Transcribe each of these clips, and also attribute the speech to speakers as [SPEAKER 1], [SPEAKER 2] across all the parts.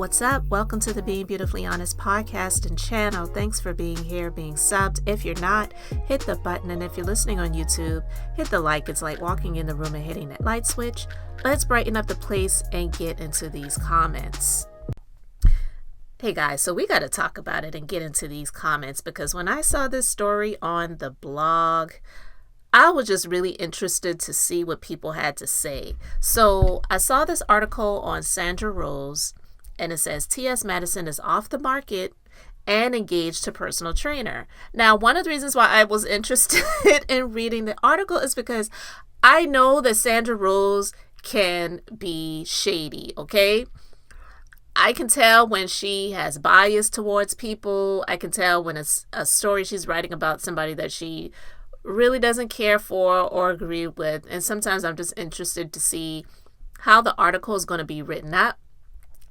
[SPEAKER 1] what's up? Welcome to the Being Beautifully Honest podcast and channel. Thanks for being here, being subbed. If you're not, hit the button. And if you're listening on YouTube, hit the like. It's like walking in the room and hitting that light switch. Let's brighten up the place and get into these comments. Hey guys, so we got to talk about it and get into these comments because when I saw this story on the blog, I was just really interested to see what people had to say. So I saw this article on Sandra Rose, and it says TS Madison is off the market and engaged to personal trainer. Now, one of the reasons why I was interested in reading the article is because I know that Sandra Rose can be shady, okay? I can tell when she has bias towards people. I can tell when it's a story she's writing about somebody that she really doesn't care for or agree with. And sometimes I'm just interested to see how the article is going to be written up.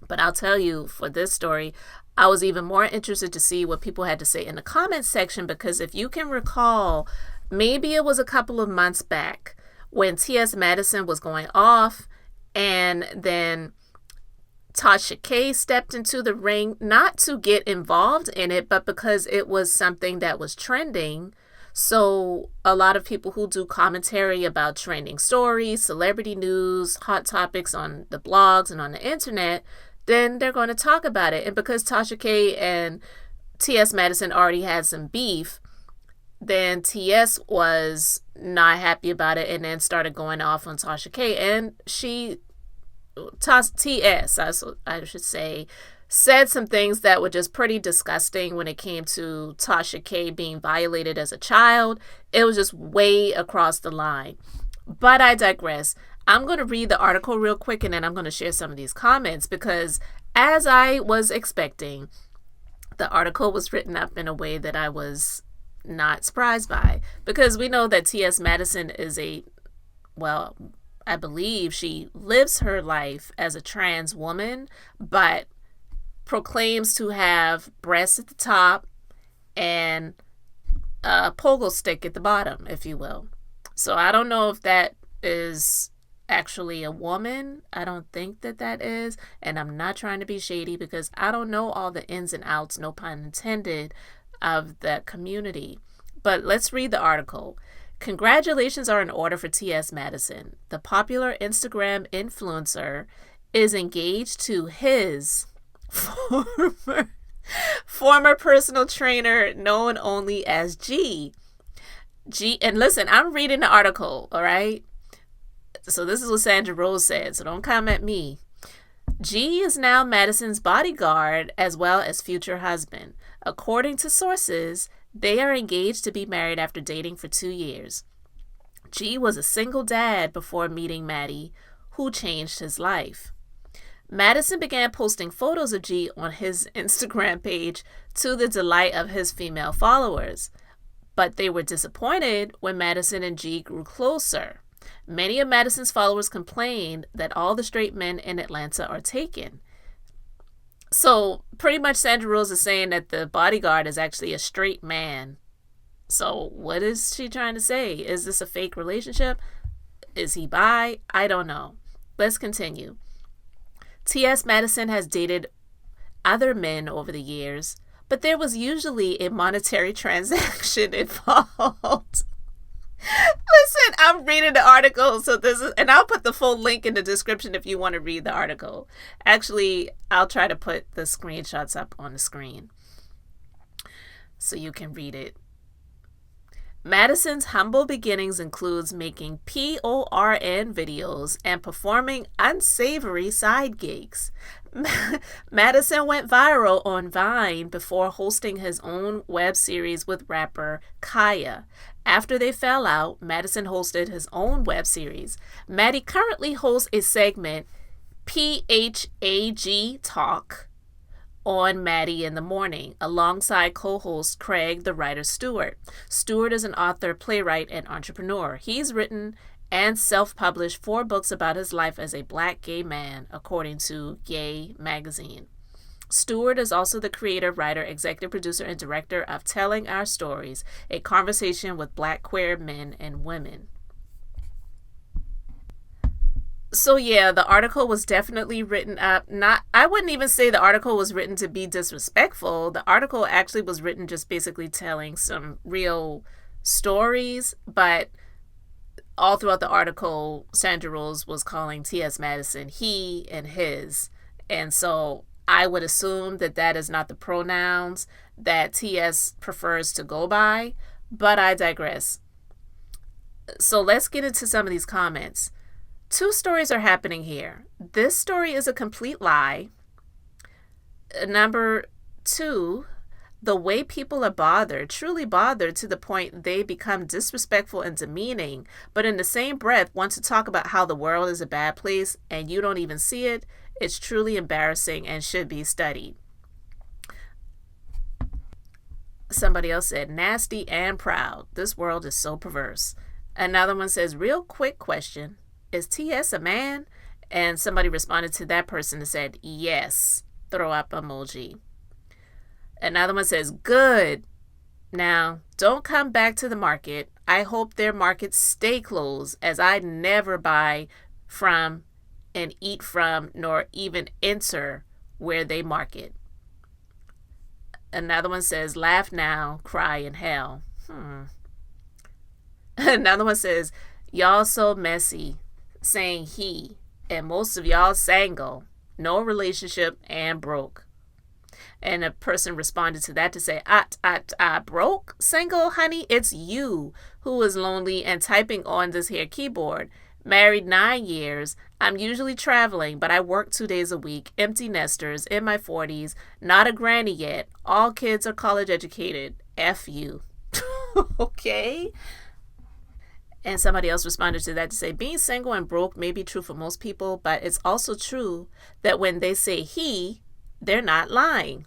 [SPEAKER 1] But I'll tell you, for this story, I was even more interested to see what people had to say in the comments section, because if you can recall, maybe it was a couple of months back when TS Madison was going off, and then Tasha K stepped into the ring, not to get involved in it, but because it was something that was trending. So a lot of people who do commentary about trending stories, celebrity news, hot topics on the blogs and on the internet, then they're going to talk about it. And because Tasha K and TS Madison already had some beef, then TS was not happy about it and then started going off on Tasha K. And TS, I should say, said some things that were just pretty disgusting when it came to Tasha K being violated as a child. It was just way across the line. But I digress. I'm going to read the article real quick and then I'm going to share some of these comments, because as I was expecting, the article was written up in a way that I was not surprised by, because we know that T.S. Madison is I believe she lives her life as a trans woman, but proclaims to have breasts at the top and a pogo stick at the bottom, if you will. So I don't know if that is actually a woman. I don't think that is. And I'm not trying to be shady because I don't know all the ins and outs, no pun intended, of the community. But let's read the article. Congratulations are in order for T.S. Madison. The popular Instagram influencer is engaged to his former personal trainer known only as G. And listen, I'm reading the article, all right? So this is what Sandra Rose said, so don't come at me. G is now Madison's bodyguard as well as future husband. According to sources, they are engaged to be married after dating for 2 years. G was a single dad before meeting Maddie, who changed his life. Madison began posting photos of G on his Instagram page to the delight of his female followers, but they were disappointed when Madison and G grew closer. Many of Madison's followers complained that all the straight men in Atlanta are taken. So pretty much Sandra Rose is saying that the bodyguard is actually a straight man. So what is she trying to say? Is this a fake relationship? Is he bi? I don't know. Let's continue. T.S. Madison has dated other men over the years, but there was usually a monetary transaction involved. Listen, I'm reading the article, so and I'll put the full link in the description if you want to read the article. Actually, I'll try to put the screenshots up on the screen so you can read it. Madison's humble beginnings includes making PORN videos and performing unsavory side gigs. Madison went viral on Vine before hosting his own web series with rapper Kaya. After they fell out, Madison hosted his own web series. Maddie currently hosts a segment, PHAG Talk, on Maddie in the Morning, alongside co-host Craig the Writer Stewart. Stewart is an author, playwright, and entrepreneur. He's written and self-published 4 books about his life as a Black gay man, according to Gay magazine. Stewart is also the creator, writer, executive producer, and director of Telling Our Stories, a conversation with Black queer men and women. So yeah, the article was definitely written up. Not, I wouldn't even say the article was written to be disrespectful. The article actually was written just basically telling some real stories, but all throughout the article, Sandra Rose was calling TS Madison he and his. And so I would assume that that is not the pronouns that TS prefers to go by, but I digress. So let's get into some of these comments. Two stories are happening here. This story is a complete lie. Number two, the way people are bothered, truly bothered to the point they become disrespectful and demeaning, but in the same breath want to talk about how the world is a bad place and you don't even see it. It's truly embarrassing and should be studied. Somebody else said, nasty and proud. This world is so perverse. Another one says, real quick question. Is TS a man? And somebody responded to that person and said, yes. Throw up emoji. Another one says, good. Now, don't come back to the market. I hope their markets stay closed, as I never buy from and eat from, nor even enter where they market. Another one says, laugh now, cry in hell. Another one says, y'all so messy, saying he, and most of y'all single, no relationship, and broke. And a person responded to that to say, broke, single, honey, it's you who is lonely and typing on this here keyboard. Married 9 years. I'm usually traveling, but I work 2 days a week. Empty nesters, in my 40s, not a granny yet. All kids are college educated. F you. Okay. And somebody else responded to that to say, being single and broke may be true for most people, but it's also true that when they say he, they're not lying.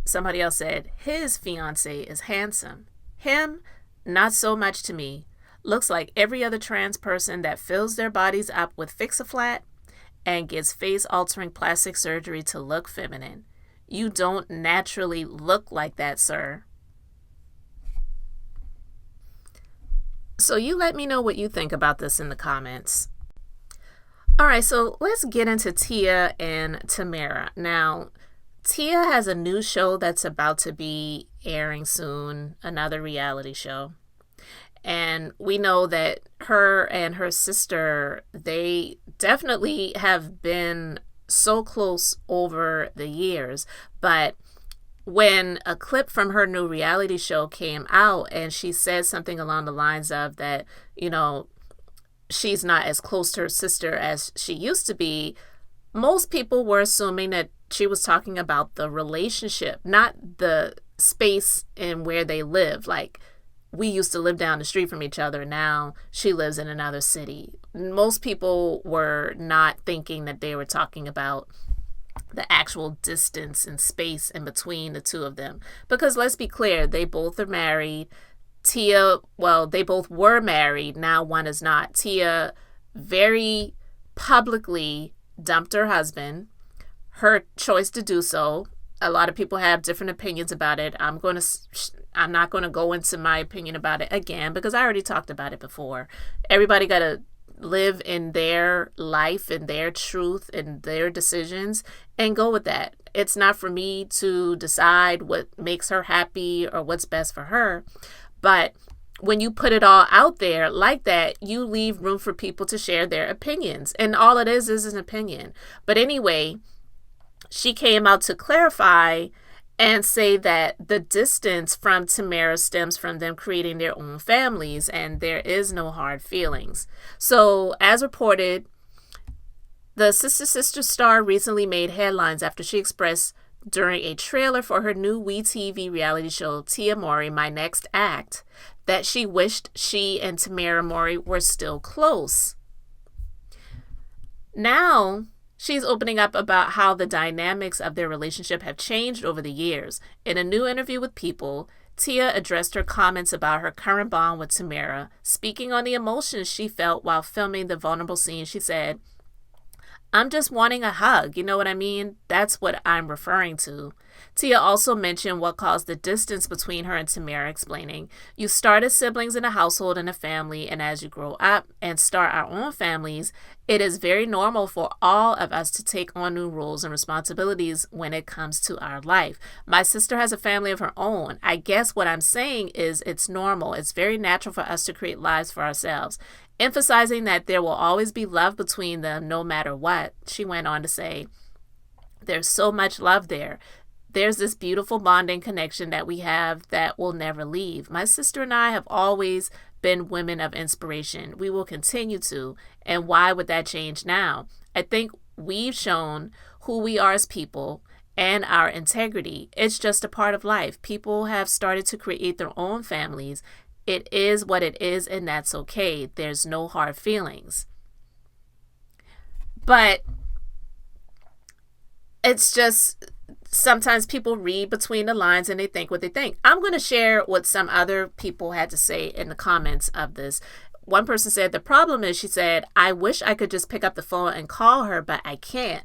[SPEAKER 1] Somebody else said, his fiance is handsome. Him, not so much to me. Looks like every other trans person that fills their bodies up with Fix-A-Flat and gets face-altering plastic surgery to look feminine. You don't naturally look like that, sir. So you let me know what you think about this in the comments. All right, so let's get into Tia and Tamera. Now, Tia has a new show that's about to be airing soon, another reality show. And we know that her and her sister, they definitely have been so close over the years. But when a clip from her new reality show came out and she said something along the lines of that, you know, she's not as close to her sister as she used to be, most people were assuming that she was talking about the relationship, not the space and where they live. Like, we used to live down the street from each other. Now she lives in another city. Most people were not thinking that they were talking about the actual distance and space in between the two of them. Because let's be clear, they both are married. Tia, well, they both were married. Now one is not. Tia very publicly dumped her husband. Her choice to do so. A lot of people have different opinions about it. I'm not going to go into my opinion about it again because I already talked about it before. Everybody got to live in their life and their truth and their decisions and go with that. It's not for me to decide what makes her happy or what's best for her. But when you put it all out there like that, you leave room for people to share their opinions. And all it is an opinion. But anyway, she came out to clarify and say that the distance from Tamera stems from them creating their own families and there is no hard feelings. So as reported, the Sister star recently made headlines after she expressed during a trailer for her new WeTV reality show, Tia Mowry, My Next Act, that she wished she and Tamera Mowry were still close. Now, she's opening up about how the dynamics of their relationship have changed over the years. In a new interview with People, Tia addressed her comments about her current bond with Tamera. Speaking on the emotions she felt while filming the vulnerable scene, she said, I'm just wanting a hug. You know what I mean? That's what I'm referring to. Tia also mentioned what caused the distance between her and Tamera, explaining, "You start as siblings in a household and a family, and as you grow up and start our own families, it is very normal for all of us to take on new roles and responsibilities when it comes to our life. My sister has a family of her own. I guess what I'm saying is it's normal. It's very natural for us to create lives for ourselves," emphasizing that there will always be love between them no matter what. She went on to say, "There's so much love there. There's this beautiful bonding connection that we have that will never leave. My sister and I have always been women of inspiration. We will continue to. And why would that change now? I think we've shown who we are as people and our integrity. It's just a part of life. People have started to create their own families. It is what it is, and that's okay. There's no hard feelings." But it's just sometimes people read between the lines and they think what they think. I'm going to share what some other people had to say in the comments of this. One person said, "The problem is," she said, "I wish I could just pick up the phone and call her, but I can't.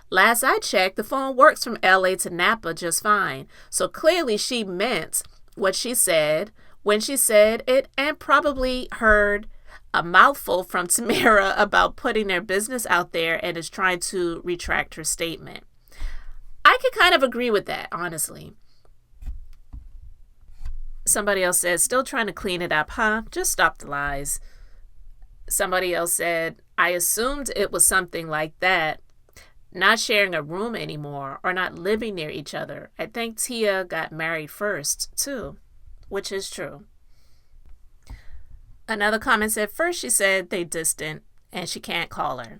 [SPEAKER 1] Last I checked, the phone works from LA to Napa just fine." So clearly she meant what she said when she said it, and probably heard a mouthful from Tamera about putting their business out there and is trying to retract her statement. I could kind of agree with that, honestly. Somebody else said, "Still trying to clean it up, huh? Just stop the lies." Somebody else said, "I assumed it was something like that. Not sharing a room anymore or not living near each other. I think Tia got married first, too," which is true. Another comment said, "First she said they distant and she can't call her.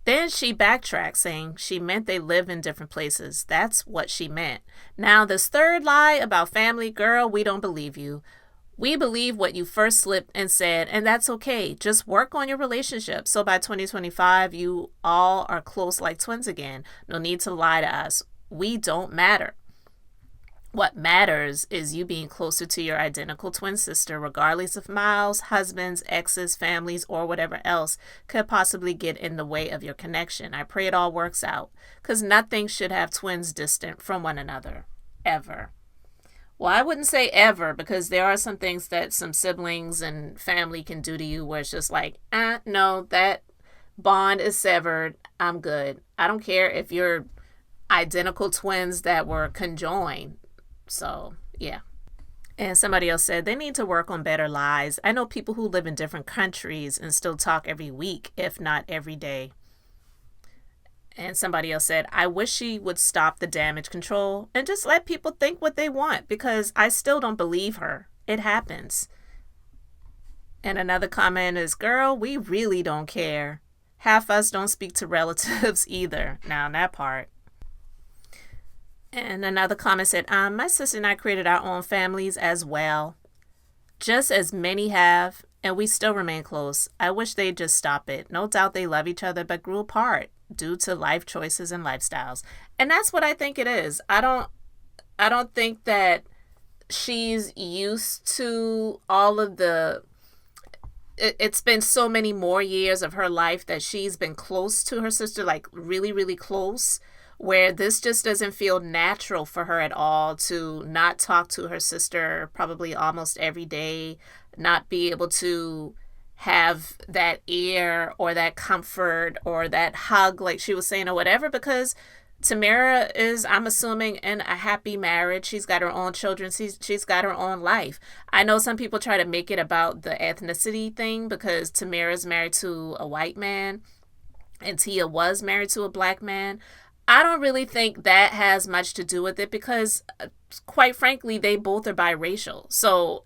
[SPEAKER 1] Then she backtracked, saying she meant they live in different places. That's what she meant. Now this third lie about family, girl, we don't believe you. We believe what you first slipped and said, and that's okay. Just work on your relationship. So by 2025, you all are close like twins again. No need to lie to us. We don't matter. What matters is you being closer to your identical twin sister, regardless of miles, husbands, exes, families, or whatever else could possibly get in the way of your connection. I pray it all works out, because nothing should have twins distant from one another, ever." Well, I wouldn't say ever, because there are some things that some siblings and family can do to you where it's just like, no, that bond is severed. I'm good. I don't care if you're identical twins that were conjoined. So, yeah. And somebody else said they need to work on better lies. I know people who live in different countries and still talk every week, if not every day. And somebody else said, "I wish she would stop the damage control and just let people think what they want, because I still don't believe her. It happens." And another comment is, "Girl, we really don't care. Half us don't speak to relatives either." Now, that part. And another comment said, "My sister and I created our own families as well, just as many have, and we still remain close. I wish they'd just stop it. No doubt they love each other, but grew apart due to life choices and lifestyles." And that's what I think it is. I don't think that she's used to all of the... It's been so many more years of her life that she's been close to her sister, like really, really close, where this just doesn't feel natural for her at all to not talk to her sister probably almost every day, not be able to have that ear or that comfort or that hug like she was saying or whatever, because Tamera is, I'm assuming, in a happy marriage. She's got her own children. She's got her own life. I know some people try to make it about the ethnicity thing because Tamera's married to a white man and Tia was married to a black man. I don't really think that has much to do with it because, quite frankly, they both are biracial. So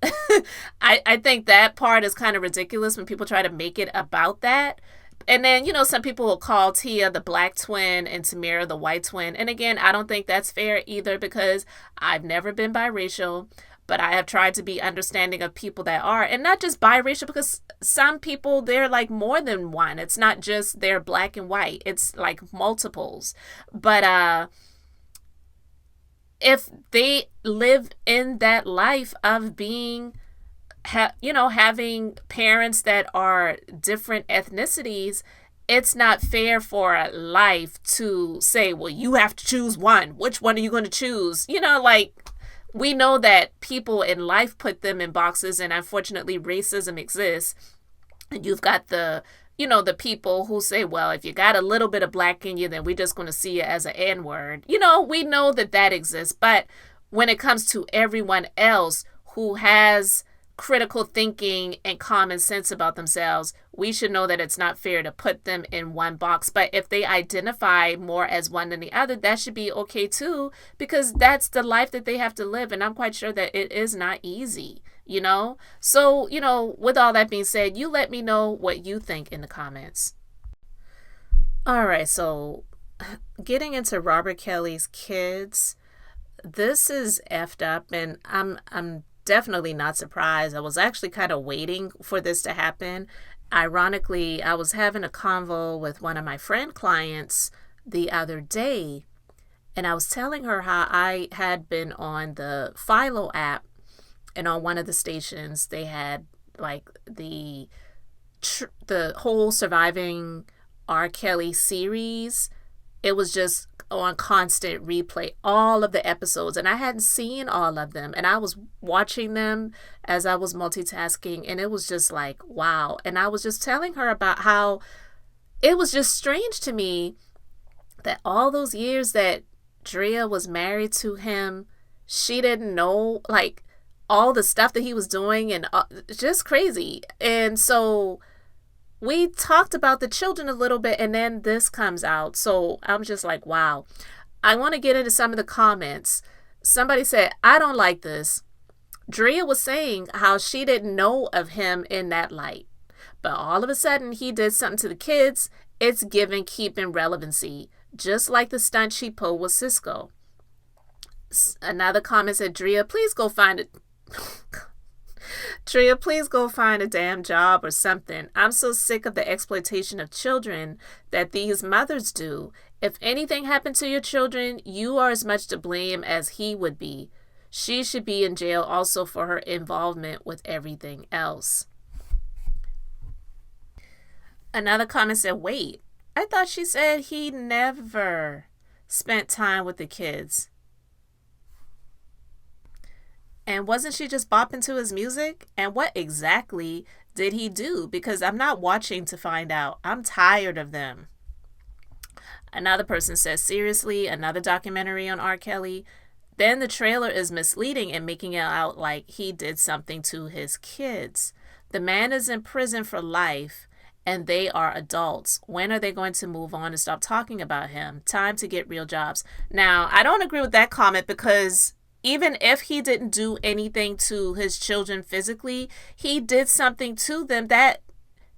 [SPEAKER 1] I think that part is kind of ridiculous when people try to make it about that. And then, some people will call Tia the black twin and Tamera the white twin. And again, I don't think that's fair either because I've never been biracial, but I have tried to be understanding of people that are, and not just biracial, because some people, they're like more than one. It's not just they're black and white. It's like multiples. But if they live in that life of being, having parents that are different ethnicities, it's not fair for life to say, well, you have to choose one. Which one are you going to choose? You know, like, we know that people in life put them in boxes, and unfortunately racism exists. And you've got the people who say, well, if you got a little bit of black in you, then we're just going to see you as an N-word. We know that exists. But when it comes to everyone else who has critical thinking and common sense about themselves, we should know that it's not fair to put them in one box. But if they identify more as one than the other, that should be okay too, because that's the life that they have to live. And I'm quite sure that it is not easy, So, with all that being said, you let me know what you think in the comments. All right, so getting into Robert Kelly's kids, this is effed up, and I'm definitely not surprised. I was actually kind of waiting for this to happen. Ironically, I was having a convo with one of my friend clients the other day, and I was telling her how I had been on the Philo app, and on one of the stations they had like the whole Surviving R. Kelly series. It was just on constant replay, all of the episodes, and I hadn't seen all of them, and I was watching them as I was multitasking, and it was just like, wow. And I was just telling her about how it was just strange to me that all those years that Drea was married to him, she didn't know like all the stuff that he was doing, and just crazy. And so we talked about the children a little bit, and then this comes out. So I'm just like, wow. I want to get into some of the comments. Somebody said, I don't like this. Drea was saying how she didn't know of him in that light, but all of a sudden he did something to the kids. It's given keeping relevancy, just like the stunt she pulled with Cisco. Another comment said, Drea, please go find it. Tia, please go find a damn job or something. I'm so sick of the exploitation of children that these mothers do. If anything happened to your children, you are as much to blame as he would be. She should be in jail also for her involvement with everything else. Another comment said, wait, I thought she said he never spent time with the kids. And wasn't she just bopping to his music? And what exactly did he do? Because I'm not watching to find out. I'm tired of them. Another person says, seriously, another documentary on R. Kelly? Then the trailer is misleading and making it out like he did something to his kids. The man is in prison for life, and they are adults. When are they going to move on and stop talking about him? Time to get real jobs. Now, I don't agree with that comment, because even if he didn't do anything to his children physically, he did something to them that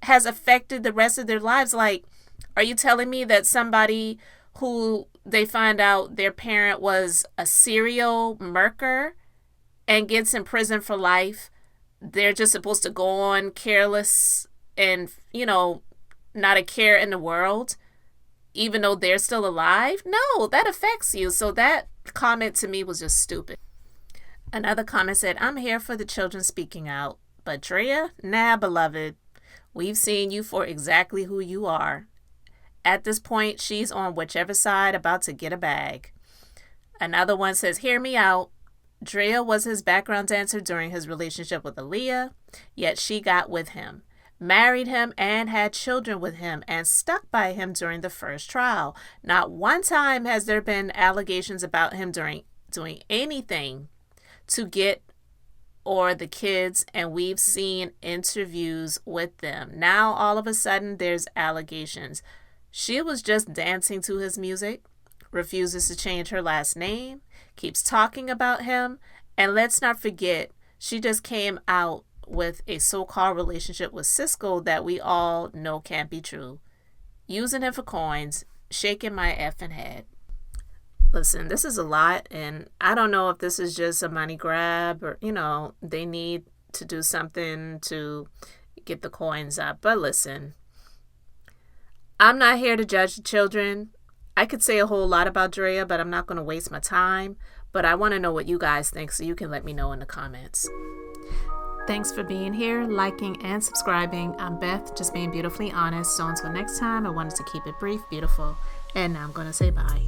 [SPEAKER 1] has affected the rest of their lives. Like, are you telling me that somebody who they find out their parent was a serial murderer and gets in prison for life, they're just supposed to go on careless and, not a care in the world, even though they're still alive? No, that affects you. So that comment to me was just stupid. Another comment said, I'm here for the children speaking out, but Drea, nah, beloved, we've seen you for exactly who you are. At this point, she's on whichever side, about to get a bag. Another one says, hear me out. Drea was his background dancer during his relationship with Aaliyah, yet she got with him, married him, and had children with him, and stuck by him during the first trial. Not one time has there been allegations about him doing anything to get or the kids, and we've seen interviews with them. Now all of a sudden there's allegations. She was just dancing to his music, refuses to change her last name, keeps talking about him, and let's not forget, she just came out with a so-called relationship with Cisco that we all know can't be true. Using him for coins, shaking my effing head. Listen, this is a lot, and I don't know if this is just a money grab or, they need to do something to get the coins up. But listen, I'm not here to judge the children. I could say a whole lot about Drea, but I'm not going to waste my time. But I want to know what you guys think, so you can let me know in the comments. Thanks for being here, liking, and subscribing. I'm Beth, just being beautifully honest. So until next time, I wanted to keep it brief, beautiful, and now I'm going to say bye.